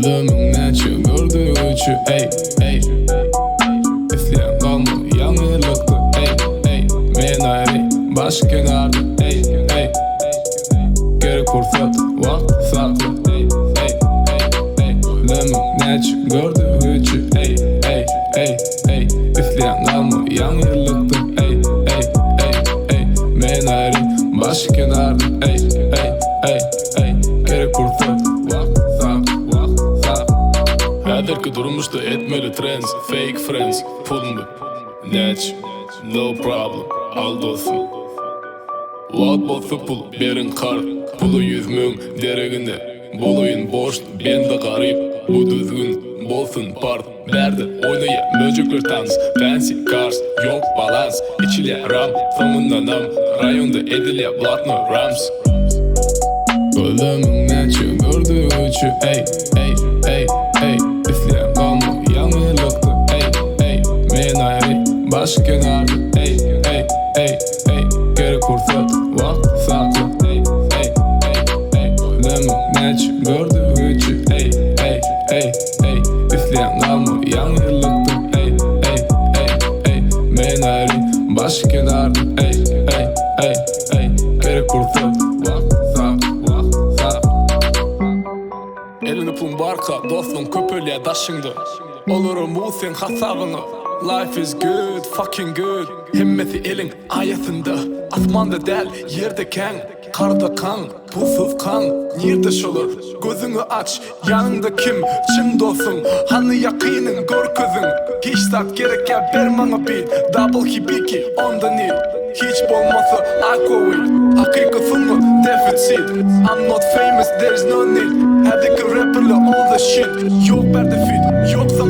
Ölümün neçe gördüğüçü ey ey. İsleyen kalma yanılıktı ey ey. Men ayrı baş kenarda ey ey. Geri kursat vakt saklı ey ey ey. Ölümün neçe gördüğüçü ey ey ey ey. İsleyen kalma yanılıktı ey ey ey ey. Men ayrı baş kenarda ey ey ey ey. Geri kursat vakt saklı. Häzirki durmuşda etmeli trends, fake friends, pulmy, natch, no problem, al dostum. What bolsa pul, berin kar, pulu 100 000 dereginde. Boloyun boş, ben de garip, bu düzgün bolsun part. Berdi oynaya möcükler tans, fancy cars, yok balans. İçile ram, sonunda nam, rayonda edile blatno rams. Ölümün neçe gördüğüçü ey ey ey ey. İsleyen kalma yanılıktı ey ey. Men ayrı baş kenarda ey ey ey ey. Geri kursat vakt saklı ey ey ey ey. Ölümün neçe gördüğüçü ey ey ey ey. İsleyen kalma yanılıktı ey ey ey ey. Men ayrı baş kenarda ey ey ey ey. Geri kursat vakt saklı. Elini pulun barka, dostun köpölüye daşındı. Olurum bu sen hasabını. Life is good, fucking good. Himmeti elin ayetinde. Asmanda del, yerde ken. Karda kan, pulsuz kan. Nerede şolur, gözünü aç. Yanında kim, çın dostun. Hani yakinin, gör közün. Hiç tat gereken ber bana bil. Double hibiki, onda nil. Hiç bolmasa alkohol. Hakikatın mı deficit. I'm not famous, there's no need. Hadiki rapperle all the shit. Yok berde fit, yoksa